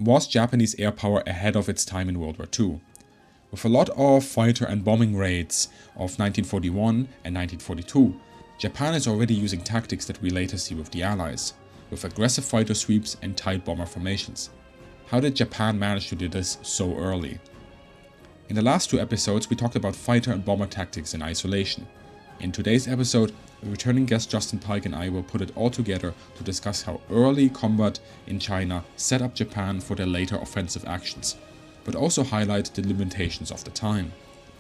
Was Japanese air power ahead of its time in World War II? With a lot of fighter and bombing raids of 1941 and 1942, Japan is already using tactics that we later see with the Allies, with aggressive fighter sweeps and tight bomber formations. How did Japan manage to do this so early? In the last 2 episodes, we talked about fighter and bomber tactics in isolation. In today's episode, returning guest Justin Pike and I will put it all together to discuss how early combat in China set up Japan for their later offensive actions, but also highlight the limitations of the time.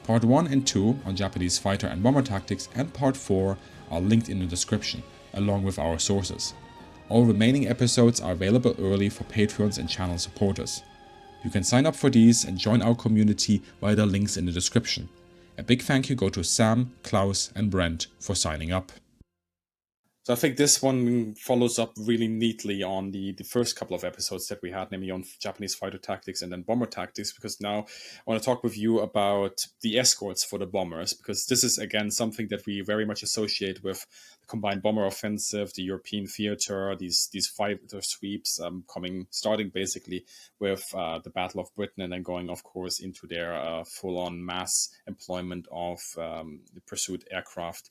Part 1 and 2 on Japanese fighter and bomber tactics and Part 4 are linked in the description, along with our sources. All remaining episodes are available early for Patreons and channel supporters. You can sign up for these and join our community via the links in the description. A big thank you go to Sam, Klaus and Brent for signing up. So I think this one follows up really neatly on the first couple of episodes that we had, namely on Japanese fighter tactics and then bomber tactics, because now I want to talk with you about the escorts for the bombers, because this is, again, something that we very much associate with the combined bomber offensive, the European theater, these fighter sweeps starting basically with the Battle of Britain and then going, of course, into their full-on mass employment of the pursuit aircraft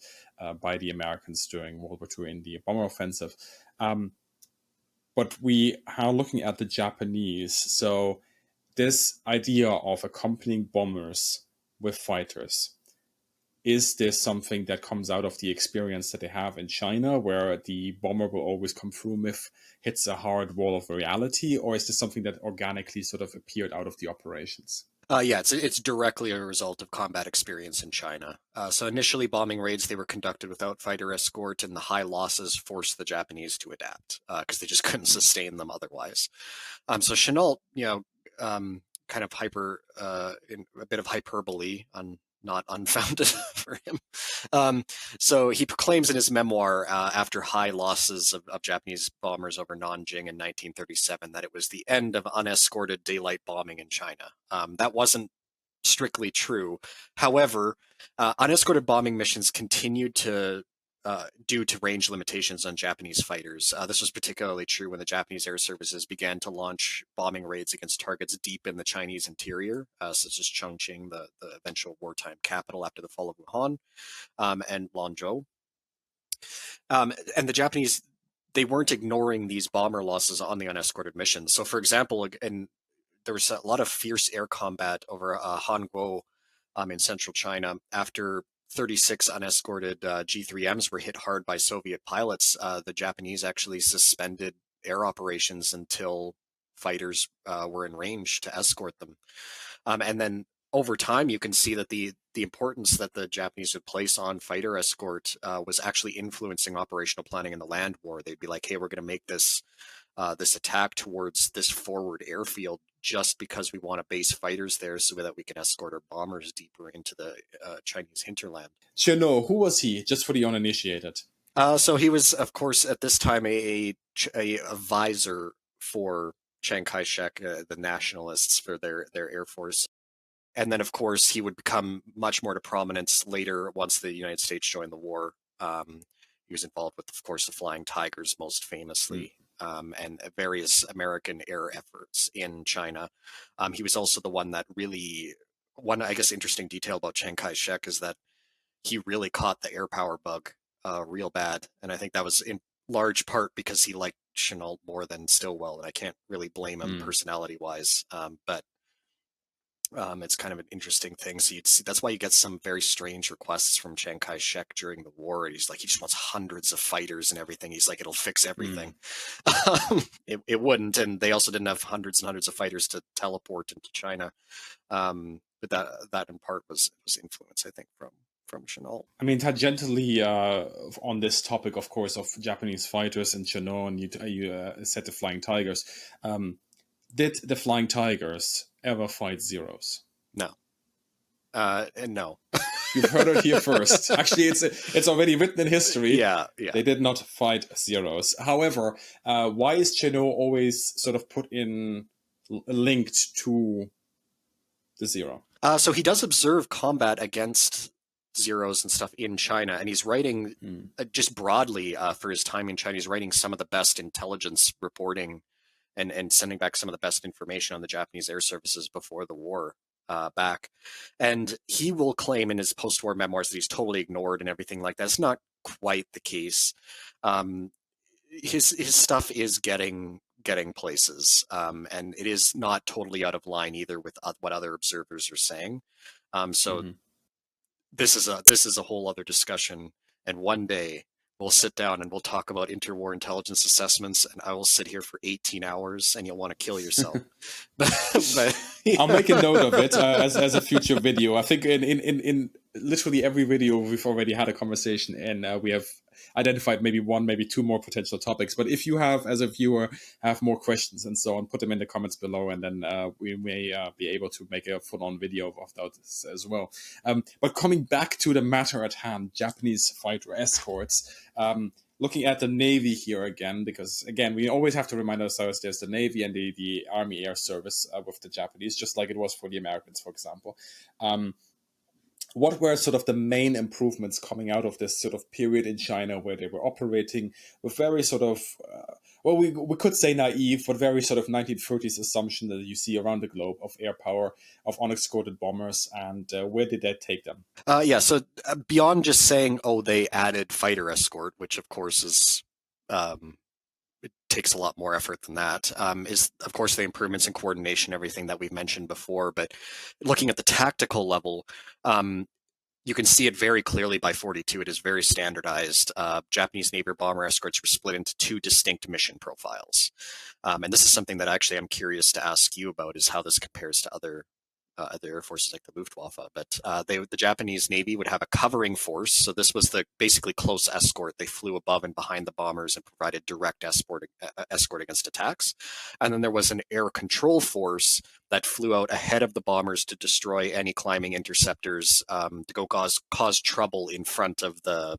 by the Americans during World War II in the bomber offensive. But we are looking at the Japanese. So this idea of accompanying bombers with fighters, is this something that comes out of the experience that they have in China, where the bomber will always come through if hits a hard wall of reality, or is this something that organically sort of appeared out of the operations? Yeah, it's directly a result of combat experience in China. So initially, bombing raids, they were conducted without fighter escort, and the high losses forced the Japanese to adapt because they just couldn't sustain them otherwise. So Chenault, kind of in a bit of hyperbole on not unfounded for him. So he proclaims in his memoir, after high losses of Japanese bombers over Nanjing in 1937, that it was the end of unescorted daylight bombing in China. That wasn't strictly true. However, unescorted bombing missions continued due to range limitations on Japanese fighters. This was particularly true when the Japanese air services began to launch bombing raids against targets deep in the Chinese interior, such as Chongqing, the eventual wartime capital after the fall of Wuhan, and Lanzhou. And the Japanese, they weren't ignoring these bomber losses on the unescorted missions. So, for example, there was a lot of fierce air combat over Hanguo in central China after 36 unescorted G3Ms were hit hard by Soviet pilots. The Japanese actually suspended air operations until fighters were in range to escort them. And then over time, you can see that the importance that the Japanese would place on fighter escort was actually influencing operational planning in the land war. They'd be like, hey, we're going to make this attack towards this forward airfield just because we want to base fighters there so that we can escort our bombers deeper into the Chinese hinterland. Chenault, who was he, just for the uninitiated? So he was, of course, at this time a advisor for Chiang Kai-shek, the nationalists, for their air force. And then, of course, he would become much more to prominence later once the United States joined the war. He was involved with, of course, the Flying Tigers, most famously. And various American air efforts in China. He was also the one that I guess, interesting detail about Chiang Kai-shek is that he really caught the air power bug real bad. And I think that was in large part because he liked Chenault more than Stilwell. And I can't really blame him personality-wise. But it's kind of an interesting thing. So you'd see, that's why you get some very strange requests from Chiang Kai-shek during the war. He's like, he just wants hundreds of fighters and everything. He's like, it'll fix everything. It wouldn't. And they also didn't have hundreds and hundreds of fighters to teleport into China. But that in part was influence, I think, from Chenault. I mean, tangentially on this topic, of course, of Japanese fighters and Chenault, and you said the Flying Tigers. Did the Flying Tigers ever fight Zeros? No. No. You've heard it here first. Actually, it's already written in history. Yeah. They did not fight Zeros. However, why is Chenault always sort of put in linked to the Zero? So he does observe combat against Zeros and stuff in China, and he's writing just broadly for his time in China. He's writing some of the best intelligence reporting and sending back some of the best information on the Japanese air services before the war back. And he will claim in his post-war memoirs that he's totally ignored and everything like that. It's not quite the case. His stuff is getting places, and it is not totally out of line either with what other observers are saying. So this is a whole other discussion, and one day we'll sit down and we'll talk about interwar intelligence assessments, and I will sit here for 18 hours, and you'll want to kill yourself. but I'll make a note of it as a future video. I think in literally every video we've already had a conversation, and we have identified maybe one, maybe two more potential topics. But if you have, as a viewer, have more questions and so on, put them in the comments below, and then we may be able to make a full-on video of that as well. But coming back to the matter at hand, Japanese fighter escorts. Looking at the Navy here again, because again, we always have to remind ourselves there's the Navy and the Army Air Service with the Japanese, just like it was for the Americans, for example. What were sort of the main improvements coming out of this sort of period in China where they were operating with very sort of, well, we could say naive, but very sort of 1930s assumption that you see around the globe of air power, of unescorted bombers, and where did that take them? So beyond just saying, oh, they added fighter escort, which of course is, it takes a lot more effort than that, is of course the improvements in coordination, everything that we've mentioned before. But looking at the tactical level, you can see it very clearly by 42. It is very standardized. Japanese Navy bomber escorts were split into two distinct mission profiles. And this is something that actually I'm curious to ask you about, is how this compares to other air forces like the Luftwaffe. But the Japanese Navy would have a covering force. So this was the basically close escort. They flew above and behind the bombers and provided direct escort against attacks. And then there was an air control force that flew out ahead of the bombers to destroy any climbing interceptors, to go cause trouble in front of the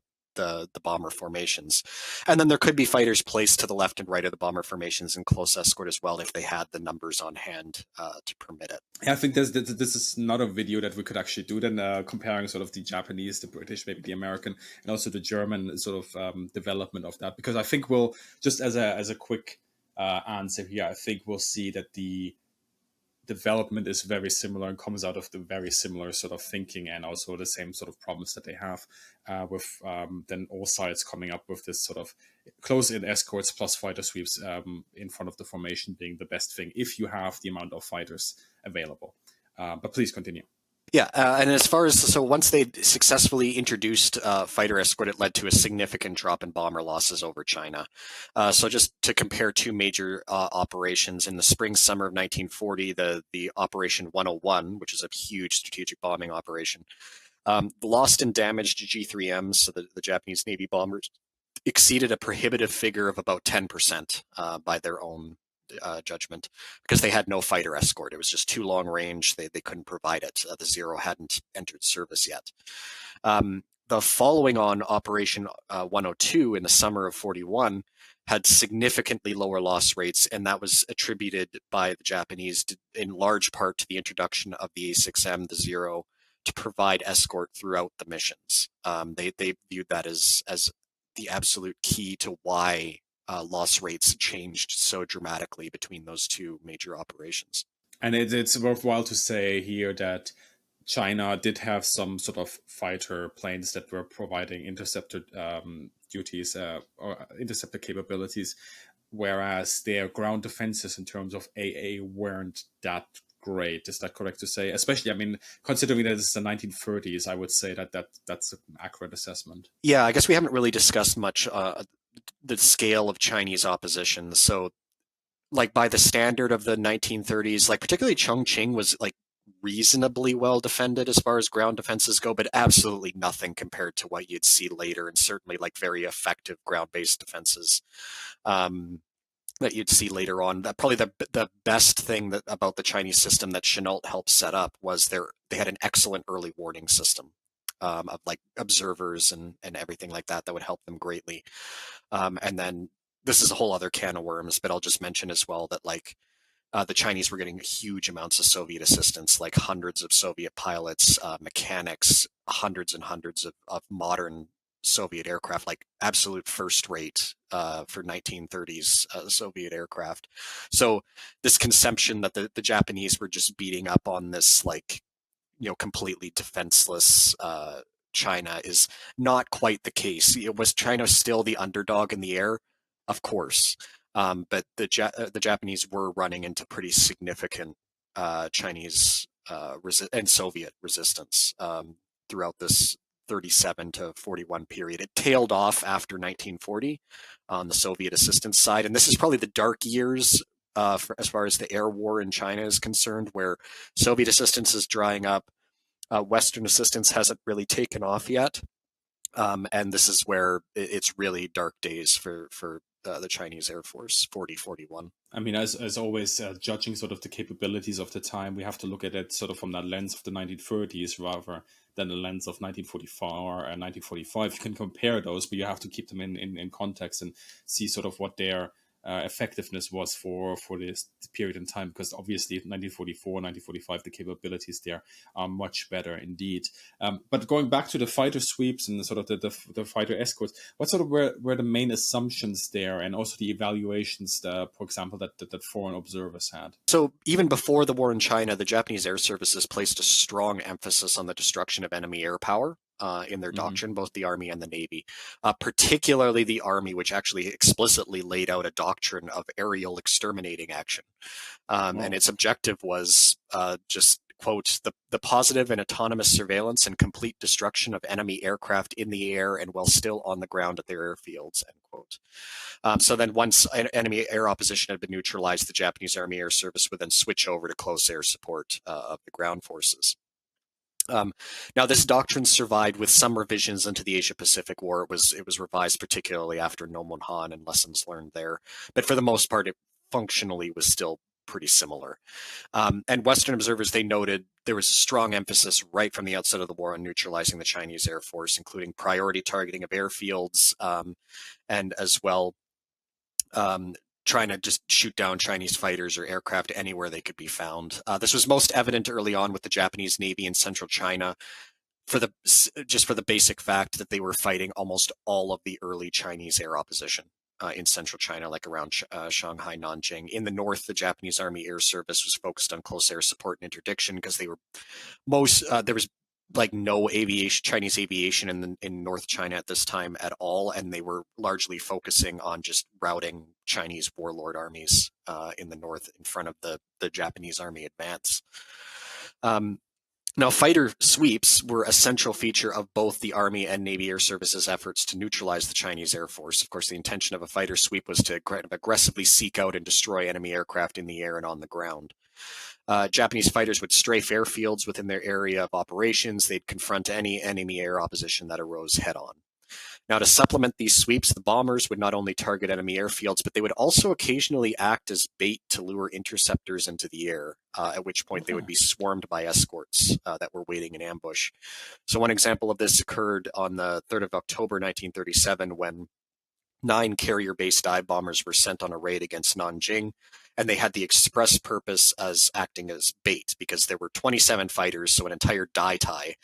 bomber formations. And then there could be fighters placed to the left and right of the bomber formations in close escort as well, if they had the numbers on hand to permit it. Yeah, I think this is not a video that we could actually do then, comparing sort of the Japanese, the British, maybe the American, and also the German sort of development of that, because I think we'll, just as a quick answer here, I think we'll see that the development is very similar and comes out of the very similar sort of thinking, and also the same sort of problems that they have with then all sides coming up with this sort of close-in escorts plus fighter sweeps in front of the formation being the best thing if you have the amount of fighters available. But please continue. Yeah, and as far as, so once they successfully introduced fighter escort, it led to a significant drop in bomber losses over China. So just to compare two major operations, in the spring-summer of 1940, the Operation 101, which is a huge strategic bombing operation, lost and damaged G3Ms, so the Japanese Navy bombers, exceeded a prohibitive figure of about 10% by their own judgment, because they had no fighter escort. It was just too long range. They couldn't provide it. The Zero hadn't entered service yet. The following on Operation 102 in the summer of 41 had significantly lower loss rates, and that was attributed by the Japanese in large part to the introduction of the A6M, the Zero, to provide escort throughout the missions. They viewed that as the absolute key to why loss rates changed so dramatically between those two major operations. And it's worthwhile to say here that China did have some sort of fighter planes that were providing interceptor duties or interceptor capabilities, whereas their ground defenses in terms of AA weren't that great. Is that correct to say? Especially, I mean, considering that it's the 1930s, I would say that's an accurate assessment. Yeah, I guess we haven't really discussed much the scale of Chinese opposition. So, like, by the standard of the 1930s, like particularly Chongqing was like reasonably well defended as far as ground defenses go, but absolutely nothing compared to what you'd see later, and certainly like very effective ground-based defenses that you'd see later on. That probably the best thing about the Chinese system that Chenault helped set up was they had an excellent early warning system of like observers and everything like that would help them greatly. And then this is a whole other can of worms, but I'll just mention as well that like the Chinese were getting huge amounts of Soviet assistance, like hundreds of Soviet pilots, mechanics, hundreds and hundreds of modern Soviet aircraft, like absolute first rate for 1930s Soviet aircraft. So this conception that the Japanese were just beating up on this, like, completely defenseless China is not quite the case. Was China still the underdog in the air? Of course. But the Japanese were running into pretty significant Chinese and Soviet resistance throughout this 37 to 41 period. It tailed off after 1940 on the Soviet assistance side, and this is probably the dark years as far as the air war in China is concerned, where Soviet assistance is drying up. Western assistance hasn't really taken off yet. And this is where it's really dark days for the Chinese Air Force, 40-41. I mean, as always, judging sort of the capabilities of the time, we have to look at it sort of from that lens of the 1930s rather than the lens of 1944 and 1945. You can compare those, but you have to keep them in context and see sort of what their effectiveness was for this period in time, because obviously 1944, 1945, the capabilities there are much better indeed. But going back to the fighter sweeps and the sort of the fighter escorts, what sort of were the main assumptions there, and also the evaluations, for example, that foreign observers had? So even before the war in China, the Japanese air services placed a strong emphasis on the destruction of enemy air power. In their doctrine, both the Army and the Navy, particularly the Army, which actually explicitly laid out a doctrine of aerial exterminating action. And its objective was just, quote, the positive and autonomous surveillance and complete destruction of enemy aircraft in the air and while still on the ground at their airfields, end quote. So then once enemy air opposition had been neutralized, the Japanese Army Air Service would then switch over to close air support of the ground forces. Now, this doctrine survived with some revisions into the Asia-Pacific War. It was revised particularly after Nomonhan and lessons learned there. But for the most part, it functionally was still pretty similar. And Western observers, they noted there was a strong emphasis right from the outset of the war on neutralizing the Chinese Air Force, including priority targeting of airfields and as well trying to just shoot down Chinese fighters or aircraft anywhere they could be found. This was most evident early on with the Japanese Navy in central China, for the basic fact that they were fighting almost all of the early Chinese air opposition in central China, like around Shanghai, Nanjing. In the north, the Japanese Army Air Service was focused on close air support and interdiction because they were there was like no Chinese aviation in North China at this time at all, and they were largely focusing on just routing Chinese warlord armies in the north in front of the Japanese army advance. Now, fighter sweeps were a central feature of both the Army and Navy Air Service's efforts to neutralize the Chinese Air Force. Of course, the intention of a fighter sweep was to aggressively seek out and destroy enemy aircraft in the air and on the ground. Japanese fighters would strafe airfields within their area of operations. They'd confront any enemy air opposition that arose head-on. Now, to supplement these sweeps, the bombers would not only target enemy airfields, but they would also occasionally act as bait to lure interceptors into the air, at which point they would be swarmed by escorts that were waiting in ambush. So one example of this occurred on the 3rd of October, 1937, when 9 carrier-based dive bombers were sent on a raid against Nanjing, and they had the express purpose as acting as bait because there were 27 fighters, so an entire tie,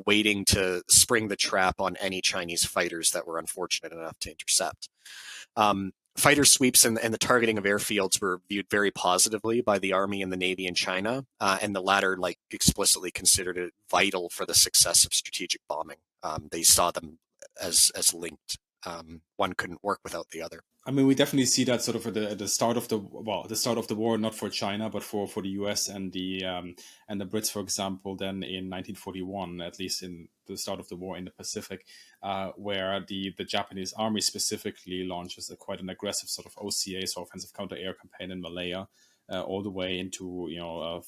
waiting to spring the trap on any Chinese fighters that were unfortunate enough to intercept. Fighter sweeps and the targeting of airfields were viewed very positively by the Army and the Navy in China, and the latter explicitly considered it vital for the success of strategic bombing. They saw them as linked. One couldn't work without the other. I mean, we definitely see that sort of at the start of the war, not for China, but for the US and the Brits, for example. Then in 1941, at least in the start of the war in the Pacific, where the Japanese army specifically launches quite an aggressive sort of OCA, so offensive counter-air campaign in Malaya, all the way into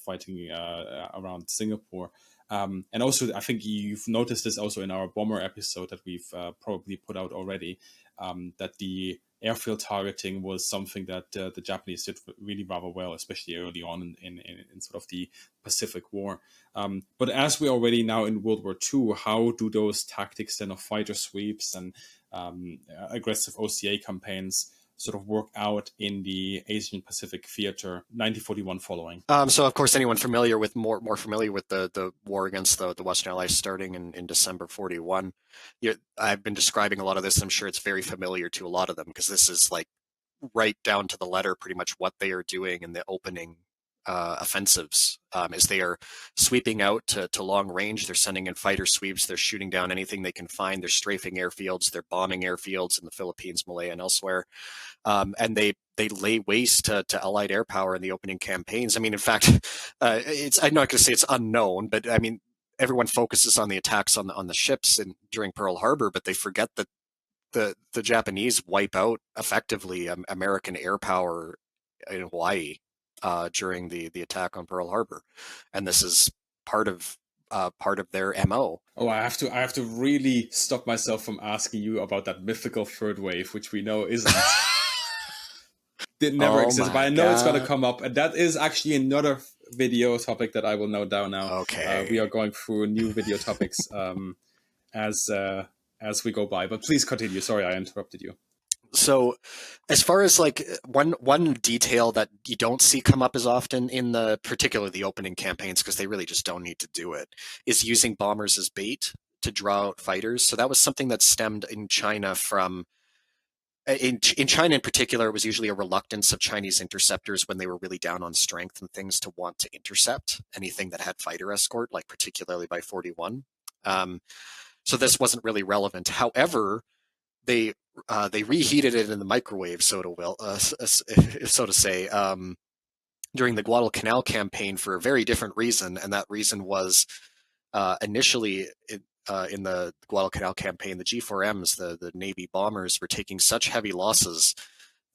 fighting around Singapore. And also, I think you've noticed this also in our bomber episode that we've probably put out already, that the airfield targeting was something that the Japanese did really rather well, especially early on in sort of the Pacific War. But as we're already now in World War II, how do those tactics then of fighter sweeps and aggressive OCA campaigns sort of work out in the Asian Pacific theater 1941 following? So of course, anyone familiar with more familiar with the war against the Western Allies starting in December 41, I've been describing a lot of this. I'm sure it's very familiar to a lot of them because this is like right down to the letter, pretty much what they are doing in the opening offensives. As they are sweeping out to long range, they're sending in fighter sweeps, they're shooting down anything they can find, they're strafing airfields, they're bombing airfields in the Philippines, Malaya, and elsewhere. And they lay waste to Allied air power in the opening campaigns. I mean, in fact, I'm not going to say it's unknown, but I mean, everyone focuses on the attacks on the ships and during Pearl Harbor, but they forget that the Japanese wipe out effectively American air power in Hawaii during the attack on Pearl Harbor, and this is part of their MO. Oh, I have to really stop myself from asking you about that mythical third wave, which we know isn't. Did never Oh exist, but my I know it's going to god! come up, and that is actually another video topic that I will note down now. Okay, We are going through new video topics as as we go by. But please continue. Sorry, I interrupted you. so as far as like one detail that you don't see come up as often in the particularly the opening campaigns because they really just don't need to do it is using bombers as bait to draw out fighters. So that was something that stemmed in China from in China in particular. It was usually a reluctance of Chinese interceptors when they were really down on strength and things to want to intercept anything that had fighter escort, like particularly by 41. Um, so this wasn't really relevant. However, they reheated it in the microwave, so to say, during the Guadalcanal campaign for a very different reason, and that reason was initially in the Guadalcanal campaign, the G4Ms, the Navy bombers, were taking such heavy losses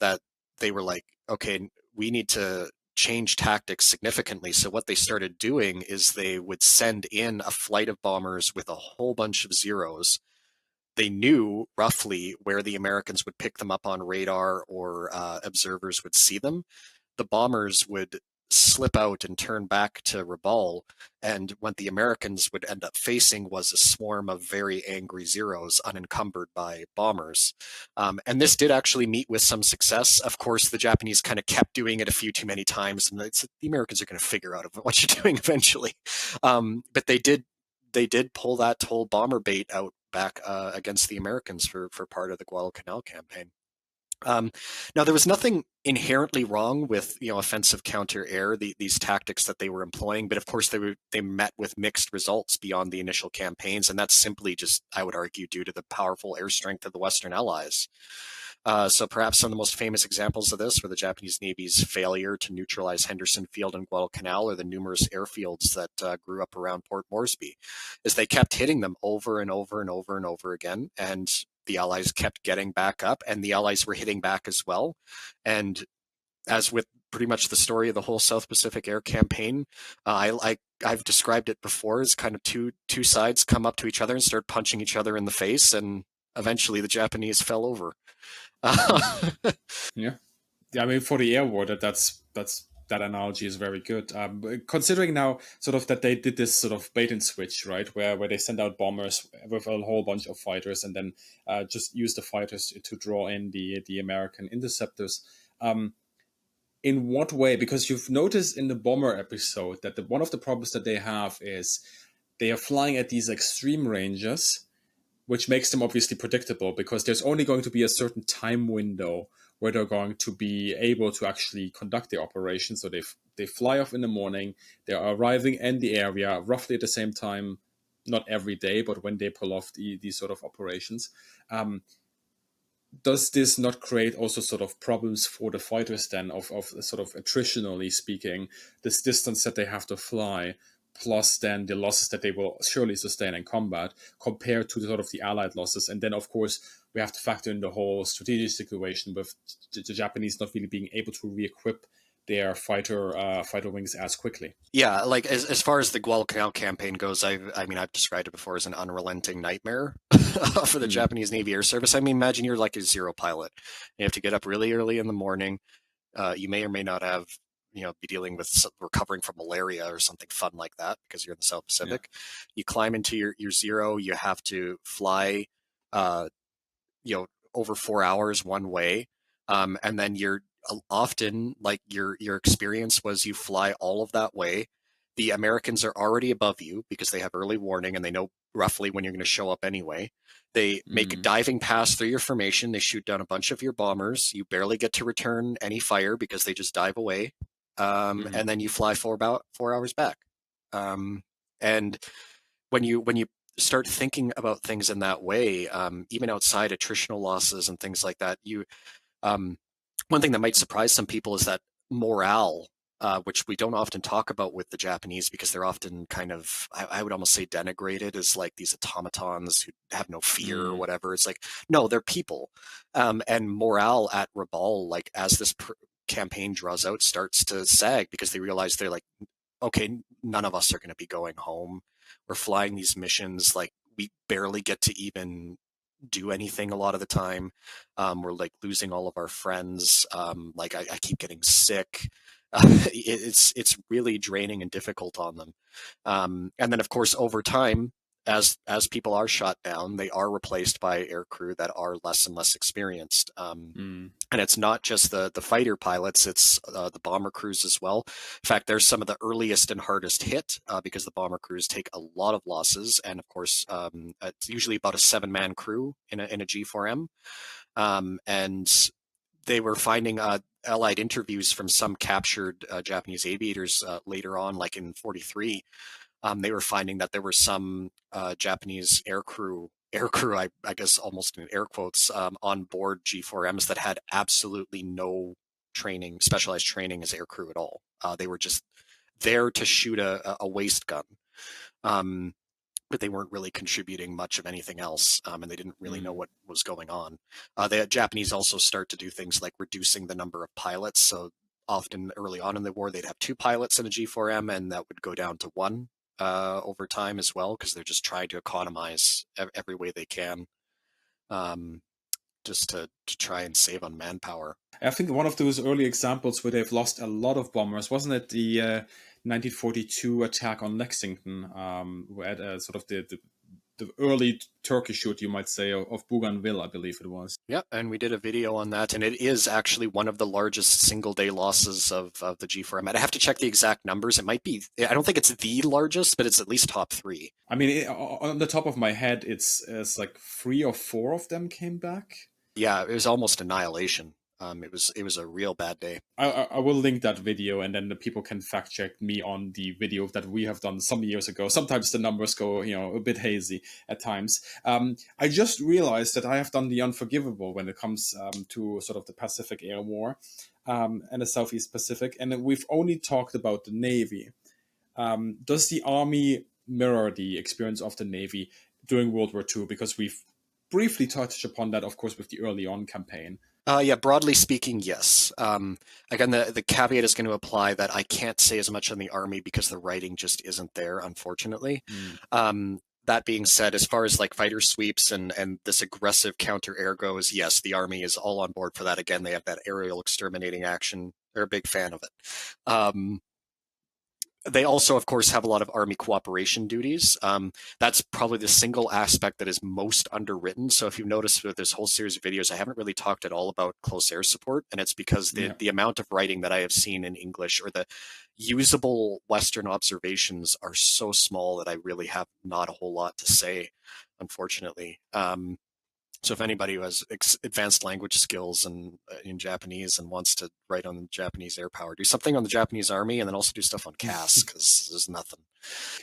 that they were like, okay, we need to change tactics significantly. So what they started doing is they would send in a flight of bombers with a whole bunch of Zeros. They knew roughly where the Americans would pick them up on radar or observers would see them. The bombers would slip out and turn back to Rabaul, and what the Americans would end up facing was a swarm of very angry Zeros unencumbered by bombers. And this did actually meet with some success. Of course, the Japanese kind of kept doing it a few too many times, and the Americans are going to figure out what you're doing eventually. But they did pull that whole bomber bait out back against the Americans for part of the Guadalcanal campaign. Um, Now, there was nothing inherently wrong with offensive counter air, these tactics that they were employing, but of course they met with mixed results beyond the initial campaigns, and that's simply just, I would argue, due to the powerful air strength of the Western Allies. So perhaps some of the most famous examples of this were the Japanese Navy's failure to neutralize Henderson Field and Guadalcanal, or the numerous airfields that grew up around Port Moresby, as they kept hitting them over and over and over and over again, and the Allies kept getting back up, and the Allies were hitting back as well. And as with pretty much the story of the whole South Pacific Air Campaign, I've described it before as kind of two sides come up to each other and start punching each other in the face, and eventually the Japanese fell over. Yeah. I mean, for the air war, that analogy is very good. Considering now sort of that they did this sort of bait and switch, right, where they send out bombers with a whole bunch of fighters and then just use the fighters to draw in the American interceptors. In what way? Because you've noticed in the bomber episode that one of the problems that they have is they are flying at these extreme ranges, which makes them obviously predictable because there's only going to be a certain time window where they're going to be able to actually conduct the operation. So they fly off in the morning, they're arriving in the area roughly at the same time, not every day, but when they pull off these sort of operations. Does this not create also sort of problems for the fighters then of sort of attritionally speaking, this distance that they have to fly, plus then the losses that they will surely sustain in combat compared to sort of the Allied losses? And then, of course, we have to factor in the whole strategic situation with the Japanese not really being able to re-equip their fighter wings as quickly. Yeah, like as far as the Guadalcanal campaign goes, I mean I've described it before as an unrelenting nightmare for the Mm. Japanese Navy Air Service. I mean, imagine you're like a Zero pilot. You have to get up really early in the morning. You may or may not have, be dealing with recovering from malaria or something fun like that because you're in the South Yeah. Pacific. You climb into your Zero. You have to fly, uh, over 4 hours one way. And then you're often like your experience was you fly all of that way. The Americans are already above you because they have early warning and they know roughly when you're going to show up anyway. They make a Mm. diving pass through your formation. They shoot down a bunch of your bombers. You barely get to return any fire because they just dive away. Mm. And then you fly for about 4 hours back. And when you start thinking about things in that way, even outside attritional losses and things like that, um, one thing that might surprise some people is that morale, which we don't often talk about with the Japanese because they're often kind of, I would almost say denigrated as like these automatons who have no fear or Mm. whatever. It's like, no, they're people. And morale at Rabaul, like as this campaign draws out, starts to sag because they realize they're like, okay, none of us are going to be going home. We're flying these missions, like we barely get to even do anything a lot of the time. We're like losing all of our friends. Like I keep getting sick. It's really draining and difficult on them. And then of course over time, as people are shot down, they are replaced by air crew that are less and less experienced. Mm. And it's not just the fighter pilots; it's the bomber crews as well. In fact, they're some of the earliest and hardest hit because the bomber crews take a lot of losses, and of course, it's usually about a 7-man crew in a G4M. And they were finding Allied interviews from some captured Japanese aviators later on, like in '43. They were finding that there were some Japanese air crew, I guess almost in air quotes, on board G4Ms that had absolutely no training, specialized training as air crew at all. They were just there to shoot a waist gun. Um, but they weren't really contributing much of anything else, and they didn't really know Mm. what was going on. The Japanese also start to do things like reducing the number of pilots. So often early on in the war, they'd have 2 pilots in a G4M, and that would go down to one over time as well, because they're just trying to economize every way they can, um, just to try and save on manpower. I think one of those early examples where they've lost a lot of bombers, wasn't it the 1942 attack on Lexington, where at sort of the early Turkish shoot, you might say, of Bougainville, I believe it was. Yeah, and we did a video on that, and it is actually one of the largest single-day losses of the G4M. I'd have to check the exact numbers. It might be, I don't think it's the largest, but it's at least top three. I mean, on the top of my head, it's like 3 or 4 of them came back. Yeah, it was almost annihilation. It was a real bad day. I will link that video, and then the people can fact check me on the video that we have done some years ago. Sometimes the numbers go, a bit hazy at times. I just realized that I have done the unforgivable when it comes to sort of the Pacific Air War and the Southeast Pacific, and we've only talked about the Navy. Does the Army mirror the experience of the Navy during World War II? Because we've briefly touched upon that, of course, with the early on campaign. Yeah, broadly speaking, yes. Again, the caveat is going to apply that I can't say as much on the Army because the writing just isn't there, unfortunately. Mm. That being said, as far as like fighter sweeps and this aggressive counter air goes, yes, the Army is all on board for that. Again, they have that aerial exterminating action. They're a big fan of it. They also, of course, have a lot of Army cooperation duties. That's probably the single aspect that is most underwritten. So if you've noticed with this whole series of videos, I haven't really talked at all about close air support, and it's because Yeah. the amount of writing that I have seen in English or the usable Western observations are so small that I really have not a whole lot to say, unfortunately. So if anybody who has advanced language skills and in Japanese and wants to write on Japanese air power, do something on the Japanese Army, and then also do stuff on CAS because there's nothing.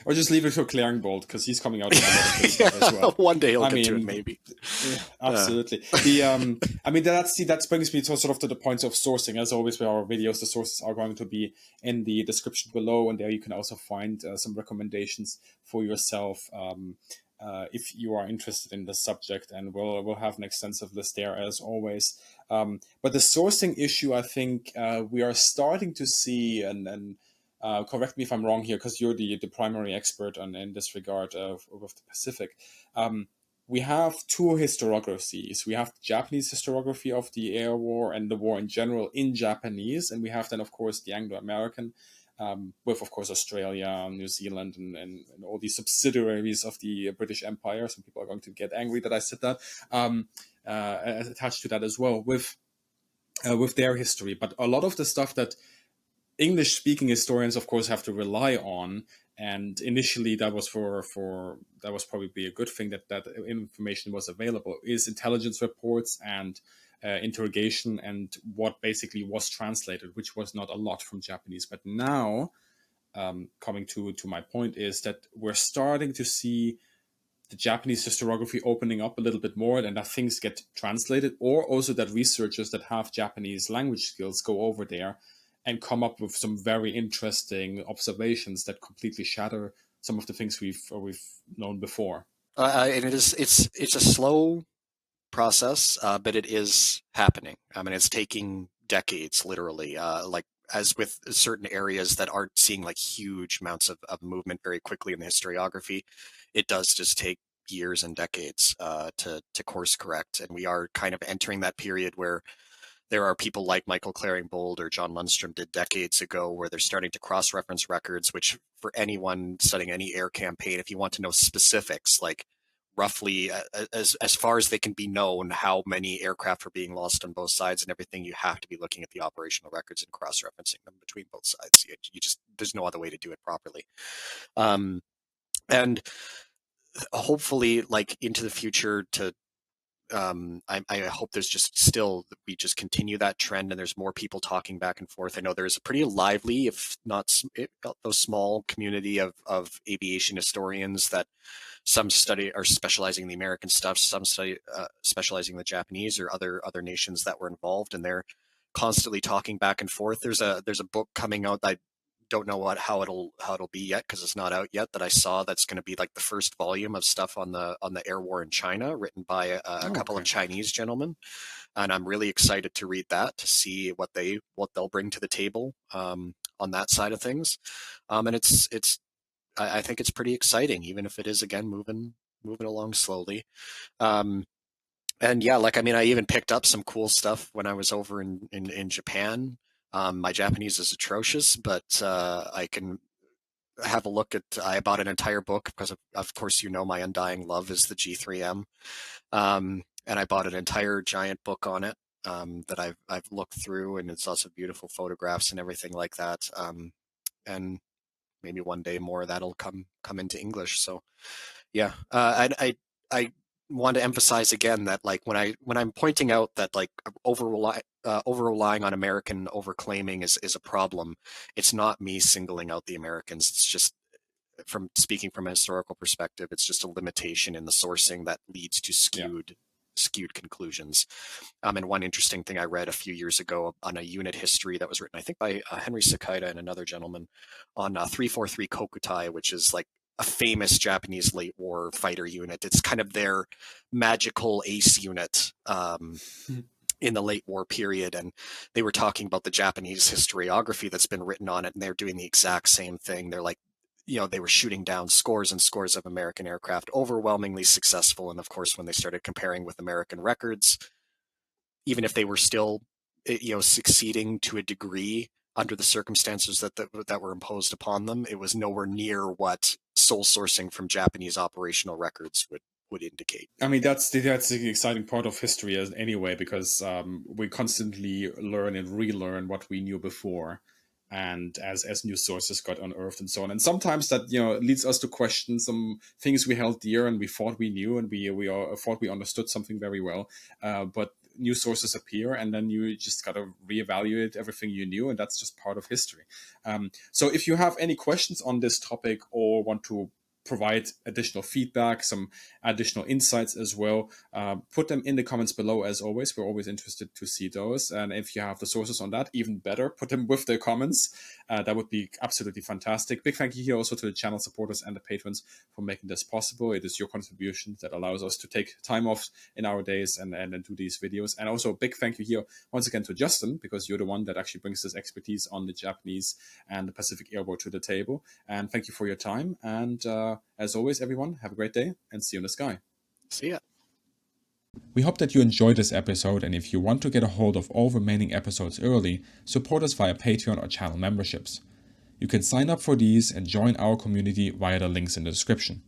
Or just leave it to Claringbold because he's coming out with a lot of good stuff as well. One day he'll I get to it, mean, maybe. yeah, absolutely. I mean, that brings me to sort of to the points of sourcing. As always with our videos, the sources are going to be in the description below, and there you can also find some recommendations for yourself. If you are interested in the subject, and we'll have an extensive list there as always. But the sourcing issue, I think we are starting to see, and correct me if I'm wrong here, because you're the primary expert in this regard of the Pacific. We have 2 historiographies. We have the Japanese historiography of the air war and the war in general in Japanese, and we have then, of course, the Anglo-American, with, of course, Australia, New Zealand, and all these subsidiaries of the British Empire. Some people are going to get angry that I said that, attached to that as well. With with their history. But a lot of the stuff that English-speaking historians, of course, have to rely on, and initially that was that was probably a good thing that that information was available, is intelligence reports and interrogation and what basically was translated, which was not a lot from Japanese. But now, coming to my point, is that we're starting to see the Japanese historiography opening up a little bit more, and that things get translated, or also that researchers that have Japanese language skills go over there and come up with some very interesting observations that completely shatter some of the things we've known before. And it's a slow process, but it is happening. I mean, it's taking decades, literally. Like as with certain areas that aren't seeing like huge amounts of movement very quickly in the historiography, it does just take years and decades to course correct. And we are kind of entering that period where there are people like Michael Claring-Bold or John Lundstrom did decades ago, where they're starting to cross-reference records, which for anyone studying any air campaign, if you want to know specifics, like roughly as far as they can be known, how many aircraft are being lost on both sides and everything, you have to be looking at the operational records and cross-referencing them between both sides. You just, there's no other way to do it properly. And hopefully, like into the future, I hope there's just still, we just continue that trend and there's more people talking back and forth. I know there's a pretty lively, if not those small community of aviation historians that some study are specializing in the American stuff, some study specializing in the Japanese or other nations that were involved, and they're constantly talking back and forth. There's a book coming out that I don't know how it'll be yet because it's not out yet, that I saw that's going to be like the first volume of stuff on the air war in China, written by a couple of Chinese gentlemen, and I'm really excited to read that, to see what they'll bring to the table on that side of things. And I think it's pretty exciting, even if it is again moving along slowly. And yeah, like, I mean, I even picked up some cool stuff when I was over in Japan. My Japanese is atrocious, but I can have a look at, I bought an entire book because of course, you know, my undying love is the G3M. And I bought an entire giant book on it that I've looked through, and it's lots of beautiful photographs and everything like that. And maybe one day more of that'll come into English. So yeah, I want to emphasize again that, like, when I'm pointing out that like over relying on American overclaiming is a problem, it's not me singling out the Americans. It's just, from speaking from a historical perspective, it's just a limitation in the sourcing that leads to skewed conclusions. And one interesting thing I read a few years ago on a unit history that was written, I think, by Henry Sakita and another gentleman, on 343 Kokutai, which is like a famous Japanese late war fighter unit. It's kind of their magical ace unit in the late war period. And they were talking about the Japanese historiography that's been written on it, and they're doing the exact same thing. They're like, you know, they were shooting down scores and scores of American aircraft, overwhelmingly successful. And of course, when they started comparing with American records, even if they were still, you know, succeeding to a degree under the circumstances that were imposed upon them, it was nowhere near what sole sourcing from Japanese operational records would indicate. I mean, that's the exciting part of history anyway, because we constantly learn and relearn what we knew before, and as new sources got unearthed and so on. And sometimes that, you know, leads us to question some things we held dear and we thought we knew, and we thought we understood something very well, but new sources appear, and then you just gotta reevaluate everything you knew, and that's just part of history. So if you have any questions on this topic, or want to provide additional feedback, some additional insights as well, put them in the comments below. As always, we're always interested to see those. And if you have the sources on that, even better, put them with the comments. That would be absolutely fantastic. Big thank you here also to the channel supporters and the patrons for making this possible. It is your contribution that allows us to take time off in our days and do these videos. And also a big thank you here once again to Justin, because you're the one that actually brings this expertise on the Japanese and the Pacific Air War to the table. And thank you for your time. And as always, everyone, have a great day and see you in the sky. See ya. We hope that you enjoyed this episode, and if you want to get a hold of all remaining episodes early, support us via Patreon or channel memberships. You can sign up for these and join our community via the links in the description.